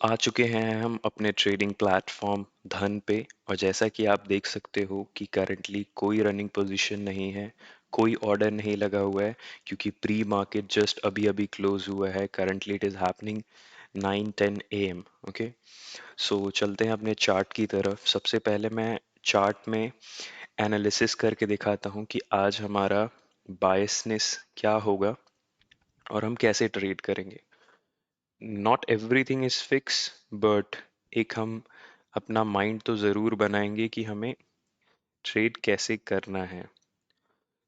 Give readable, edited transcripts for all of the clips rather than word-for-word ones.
आ चुके हैं हम अपने ट्रेडिंग प्लेटफॉर्म धन पे। और जैसा कि आप देख सकते हो कि करंटली कोई रनिंग पोजीशन नहीं है, कोई ऑर्डर नहीं लगा हुआ है, क्योंकि प्री मार्केट जस्ट अभी अभी क्लोज हुआ है। Currently it is happening 9:10 AM। Okay, so चलते हैं अपने चार्ट की तरफ। सबसे पहले मैं चार्ट में एनालिसिस करके दिखाता हूँ कि आज हमारा बायसनेस क्या होगा और हम कैसे ट्रेड करेंगे। Not everything is fix, but एक हम अपना माइंड तो ज़रूर बनाएंगे कि हमें ट्रेड कैसे करना है।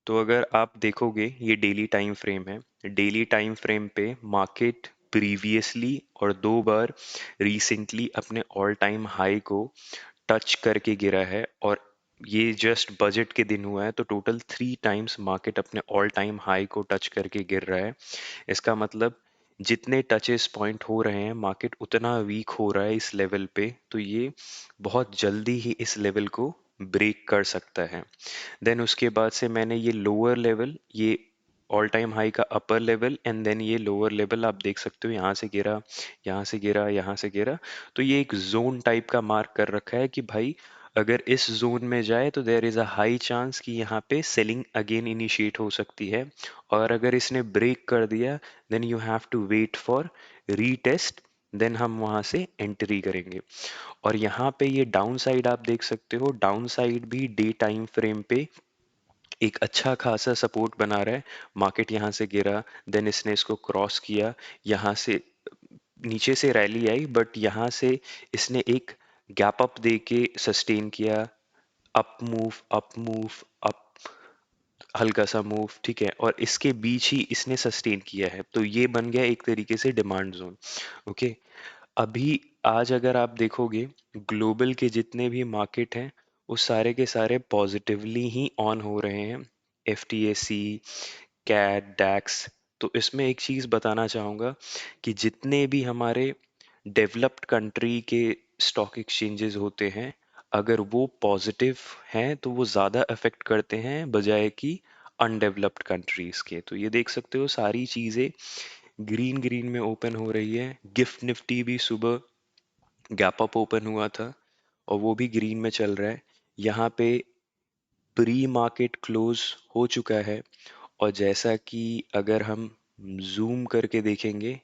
तो अगर आप देखोगे, ये डेली टाइम फ्रेम है। डेली टाइम फ्रेम पे मार्केट प्रीवियसली और दो बार रिसेंटली अपने ऑल टाइम हाई को टच करके गिरा है, और ये जस्ट बजट के दिन हुआ है, तो टोटल 3 टाइम्स मार्केट अपने ऑल टाइम हाई को टच करके गिर रहा है। इसका मतलब जितने टचेस पॉइंट हो रहे हैं, मार्केट उतना वीक हो रहा है इस लेवल पे, तो ये बहुत जल्दी ही इस लेवल को ब्रेक कर सकता है। देन उसके बाद से मैंने ये लोअर लेवल, ये ऑल टाइम हाई का अपर लेवल, एंड देन ये लोअर लेवल आप देख सकते हो, यहाँ से गिरा, यहाँ से गिरा, यहाँ से गिरा। तो ये एक जोन टाइप का मार्क कर रखा है कि भाई अगर इस जोन में जाए तो there is a high chance कि यहाँ पे सेलिंग अगेन इनिशिएट हो सकती है। और अगर इसने ब्रेक कर दिया, then you have to wait for retest, देन हम वहाँ से एंट्री करेंगे। और यहाँ पे ये डाउन साइड आप देख सकते हो, डाउन साइड भी डे टाइम फ्रेम पे एक अच्छा खासा सपोर्ट बना रहा है। मार्केट यहाँ से गिरा, देन इसने इसको क्रॉस किया, यहाँ से नीचे से रैली आई, बट यहाँ से इसने एक गैप अप दे के सस्टेन किया, up move, up move, up, हल्का सा मूव, ठीक है, और इसके बीच ही इसने सस्टेन किया है, तो ये बन गया एक तरीके से डिमांड जोन। ओके, अभी आज अगर आप देखोगे, ग्लोबल के जितने भी मार्केट हैं वो सारे के सारे पॉजिटिवली ही ऑन हो रहे हैं। एफटीएसी, कैट, डैक्स। तो इसमें एक चीज़ बताना चाहूँगा कि जितने भी हमारे डेवलप्ड कंट्री के स्टॉक एक्सचेंजेस होते हैं, अगर वो पॉजिटिव हैं तो वो ज़्यादा अफेक्ट करते हैं बजाय कि अनडेवलप्ड कंट्रीज़ के। तो ये देख सकते हो सारी चीज़ें ग्रीन ग्रीन में ओपन हो रही है। गिफ्ट निफ्टी भी सुबह गैप अप ओपन हुआ था और वो भी ग्रीन में चल रहा है। यहाँ पे प्री मार्केट क्लोज हो चुका है, और जैसा कि अगर हम जूम करके देखेंगे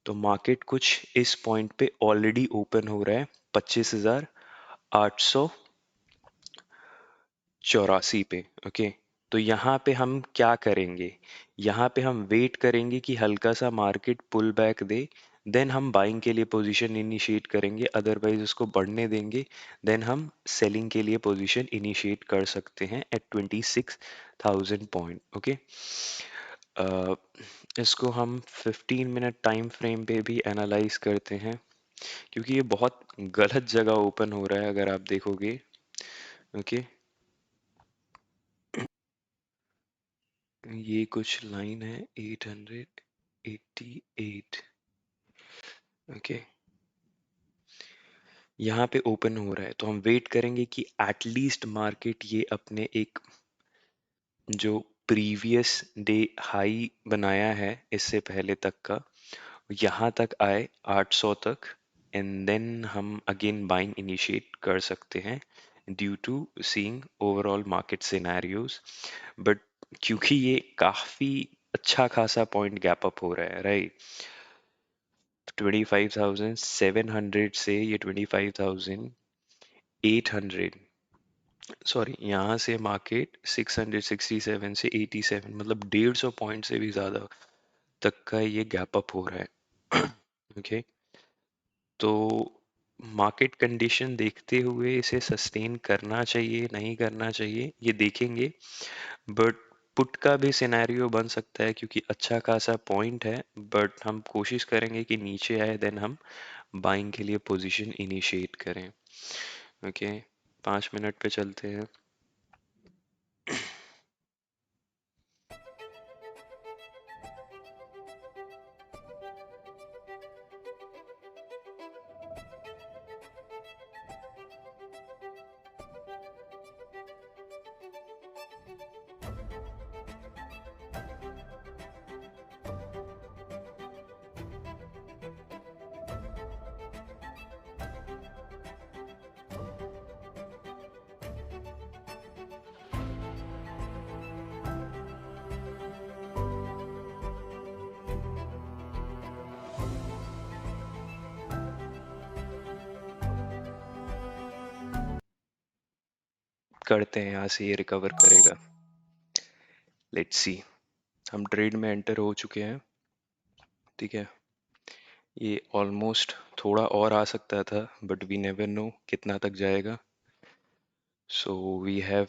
तो मार्केट कुछ इस पॉइंट पे ऑलरेडी ओपन हो रहा है, 25,884 पे। ओके, तो यहाँ पे हम क्या करेंगे, यहाँ पे हम वेट करेंगे कि हल्का सा मार्केट पुल बैक दे, देन हम बाइंग के लिए पोजीशन इनिशिएट करेंगे, अदरवाइज उसको बढ़ने देंगे, देन हम सेलिंग के लिए पोजीशन इनिशिएट कर सकते हैं एट 26,000 पॉइंट। ओके, इसको हम 15 मिनट टाइम फ्रेम पे भी एनालाइज करते हैं, क्योंकि ये बहुत गलत जगह ओपन हो रहा है अगर आप देखोगे। ओके, ये कुछ लाइन है 888। ओके, यहाँ पे ओपन हो रहा है, तो हम वेट करेंगे कि एटलीस्ट मार्केट ये अपने एक जो प्रीवियस डे हाई बनाया है इससे पहले तक का, यहाँ तक आए 800 तक, एंड देन हम अगेन बाइंग इनिशिएट कर सकते हैं due to seeing overall market scenarios. But क्योंकि ये काफ़ी अच्छा खासा पॉइंट गैप अप हो रहा है, राइट, 25,700 से ये 25,800, सॉरी, यहाँ से मार्केट 667 से 87, मतलब 150 पॉइंट से भी ज़्यादा तक का ये गैप अप हो रहा है। ओके, तो मार्केट कंडीशन देखते हुए इसे सस्टेन करना चाहिए नहीं करना चाहिए ये देखेंगे। बट पुट का भी सिनेरियो बन सकता है, क्योंकि अच्छा खासा पॉइंट है, बट हम कोशिश करेंगे कि नीचे आए, देन हम बाइंग के लिए पोजीशन इनिशिएट करें। ओके, 5 मिनट पे चलते हैं। करते हैं यहाँ से ये रिकवर करेगा। Let's see. हम ट्रेड में एंटर हो चुके हैं। ठीक है, ये ऑलमोस्ट थोड़ा और आ सकता था, बट वी नेवर नो कितना तक जाएगा। सो वी हैव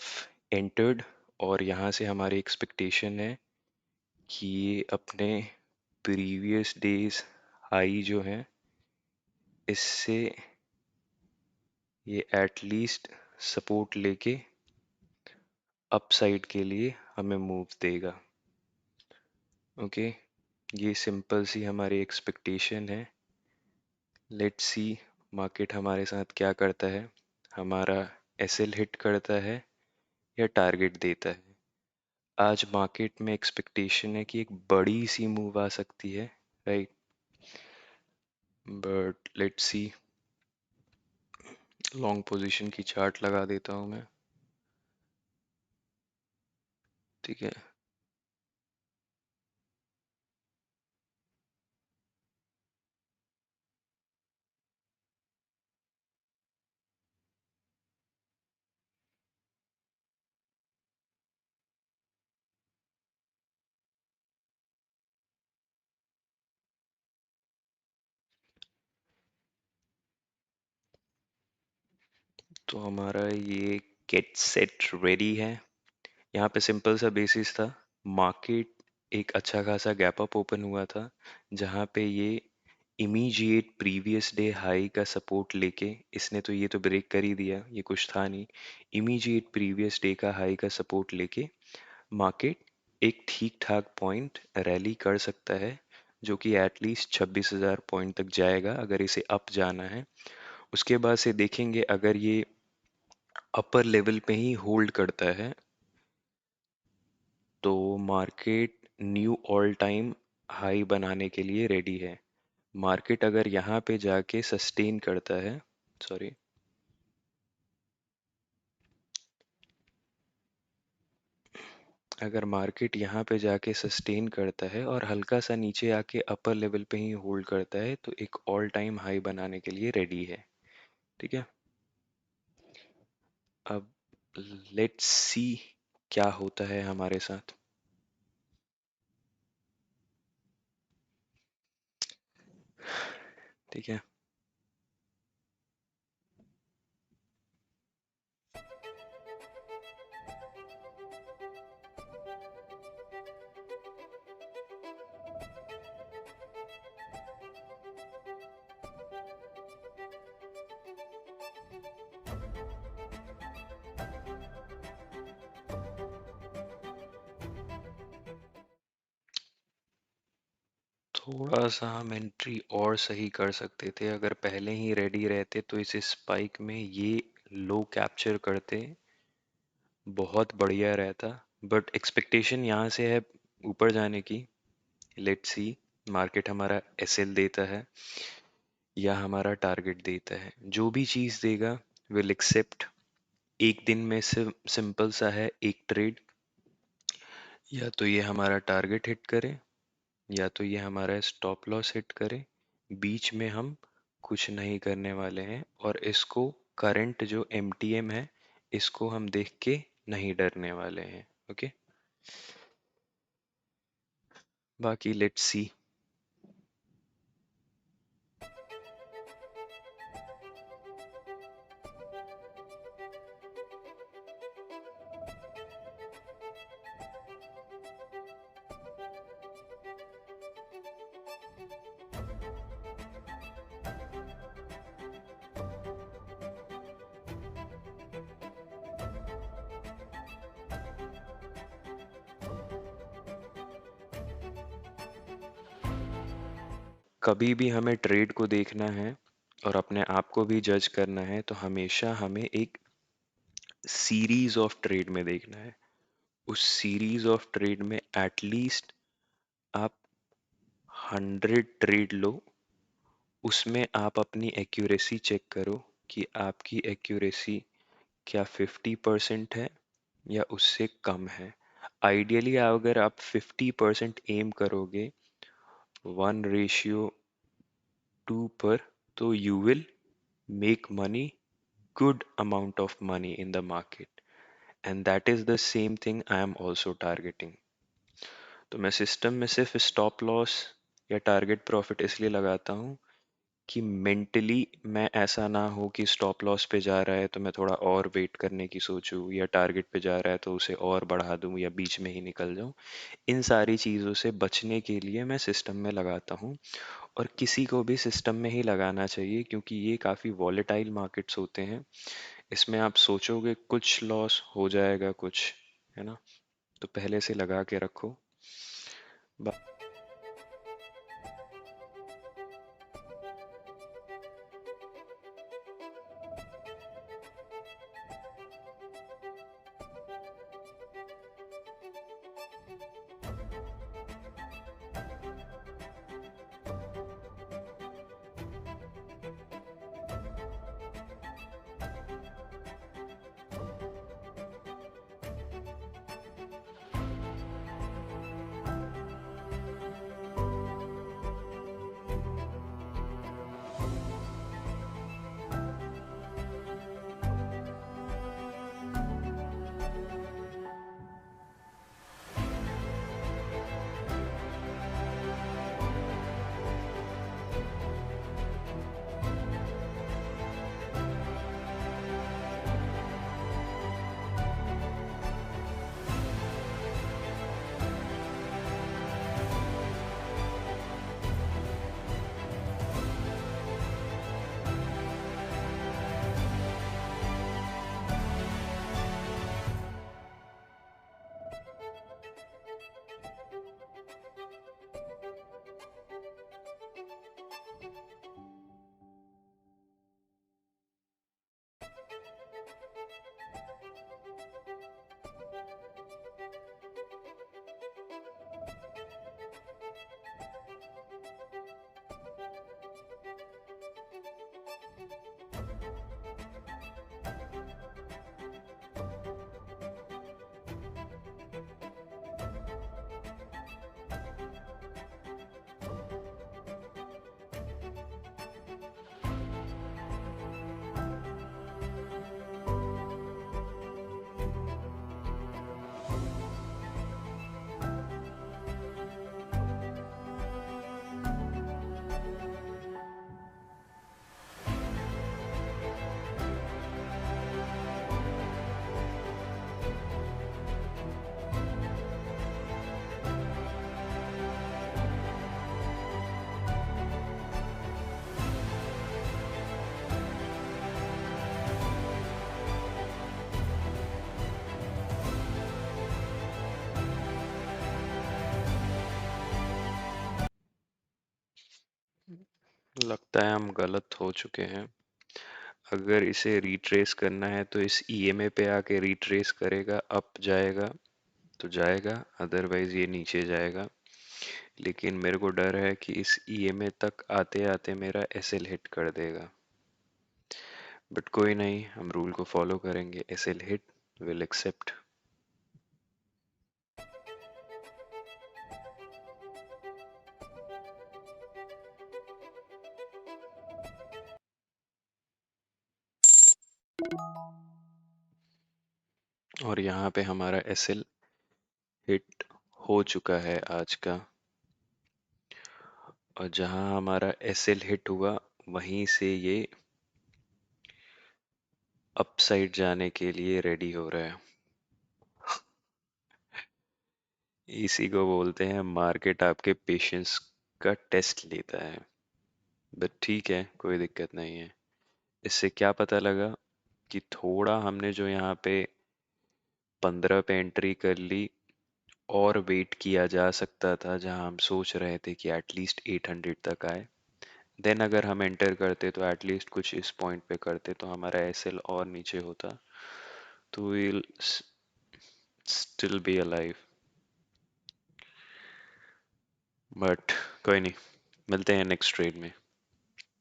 एंटर्ड, और यहाँ से हमारी एक्सपेक्टेशन है कि ये अपने प्रीवियस डेज हाई जो है, इससे ये एटलीस्ट सपोर्ट लेके अपसाइड के लिए हमें मूव देगा। ओके, ये सिंपल सी हमारी एक्सपेक्टेशन है। लेट्स सी मार्केट हमारे साथ क्या करता है, हमारा एसएल हिट करता है या टारगेट देता है। आज मार्केट में एक्सपेक्टेशन है कि एक बड़ी सी मूव आ सकती है, right, but let's see. Long position की चार्ट लगा देता हूँ मैं। ठीक है, तो हमारा ये गेट सेट रेडी है। यहाँ पे सिंपल सा बेसिस था। मार्केट एक अच्छा खासा गैप अप ओपन हुआ था, जहाँ पे ये इमीजिएट प्रीवियस डे हाई का सपोर्ट लेके, इसने तो ये तो ब्रेक कर ही दिया, ये कुछ था नहीं। इमीजिएट प्रीवियस डे का हाई का सपोर्ट लेके मार्केट एक ठीक ठाक पॉइंट रैली कर सकता है, जो कि एटलीस्ट 26,000 पॉइंट तक जाएगा अगर इसे अप जाना है। उसके बाद से देखेंगे, अगर ये अपर लेवल पे ही होल्ड करता है तो market knew all time high बनाने के लिए रेडी है। मार्केट अगर यहाँ पे जाके सस्टेन करता है, सॉरी, अगर मार्केट यहाँ पे जाके सस्टेन करता है और हल्का सा नीचे आके अपर लेवल पे ही होल्ड करता है, तो एक ऑल टाइम हाई बनाने के लिए रेडी है। ठीक है, अब लेट्स सी क्या होता है हमारे साथ। ठीक है, थोड़ा सा हम एंट्री और सही कर सकते थे। अगर पहले ही रेडी रहते तो इस स्पाइक में ये लो कैप्चर करते, बहुत बढ़िया रहता। बट एक्सपेक्टेशन यहाँ से है ऊपर जाने की। लेट्स सी मार्केट हमारा एसएल देता है या हमारा टारगेट देता है। जो भी चीज़ देगा विल एक्सेप्ट। एक दिन में सिंपल सा है एक ट्रेड, या तो ये हमारा टारगेट हिट करे या तो ये हमारा स्टॉप लॉस हिट करे। बीच में हम कुछ नहीं करने वाले हैं, और इसको करंट जो एमटीएम है, इसको हम देख के नहीं डरने वाले हैं। ओके, बाकी लेट्स सी। कभी भी हमें ट्रेड को देखना है और अपने आप को भी जज करना है, तो हमेशा हमें एक सीरीज ऑफ ट्रेड में देखना है। उस सीरीज ऑफ ट्रेड में एटलीस्ट आप 100 ट्रेड लो। उसमें आप अपनी एक्यूरेसी चेक करो कि आपकी एक्यूरेसी क्या 50% है या उससे कम है। आइडियली अगर आप 50% एम करोगे 1:2 पर, तो you will make money, good amount of money in the market. And that is the same thing I am also targeting. तो मैं सिस्टम में सिर्फ स्टॉप लॉस या टारगेट प्रॉफिट इसलिए लगाता हूँ कि मेंटली मैं ऐसा ना हो कि स्टॉप लॉस पे जा रहा है तो मैं थोड़ा और वेट करने की सोचूं, या टारगेट पे जा रहा है तो उसे और बढ़ा दूं या बीच में ही निकल जाऊं। इन सारी चीज़ों से बचने के लिए मैं सिस्टम में लगाता हूं। और किसी को भी सिस्टम में ही लगाना चाहिए क्योंकि ये काफ़ी वॉलेटाइल मार्केट्स होते हैं। इसमें आप सोचोगे कुछ लॉस हो जाएगा कुछ, है ना? तो पहले से लगा के रखो। लगता है हम गलत हो चुके हैं। अगर इसे रिट्रेस करना है तो इस ईएमए पे आके रिट्रेस करेगा, अप जाएगा तो जाएगा, अदरवाइज ये नीचे जाएगा। लेकिन मेरे को डर है कि इस ईएमए तक आते आते मेरा एसएल हिट कर देगा। बट कोई नहीं, हम रूल को फॉलो करेंगे। SL hit, will accept. और यहाँ पे हमारा एसएल हिट हो चुका है आज का। और जहाँ हमारा एसएल हिट हुआ वहीं से ये अपसाइड जाने के लिए रेडी हो रहा है। इसी को बोलते हैं मार्केट आपके पेशेंस का टेस्ट लेता है। बट ठीक है, कोई दिक्कत नहीं है। इससे क्या पता लगा कि थोड़ा हमने जो यहाँ पे 15 पे एंट्री कर ली और वेट किया जा सकता था, जहाँ हम सोच रहे थे कि एटलीस्ट 800 तक आए। देन अगर हम एंटर करते तो एटलीस्ट कुछ इस पॉइंट पे करते तो हमारा एसएल और नीचे होता, तो will still be alive. But कोई नहीं, मिलते हैं नेक्स्ट ट्रेड में।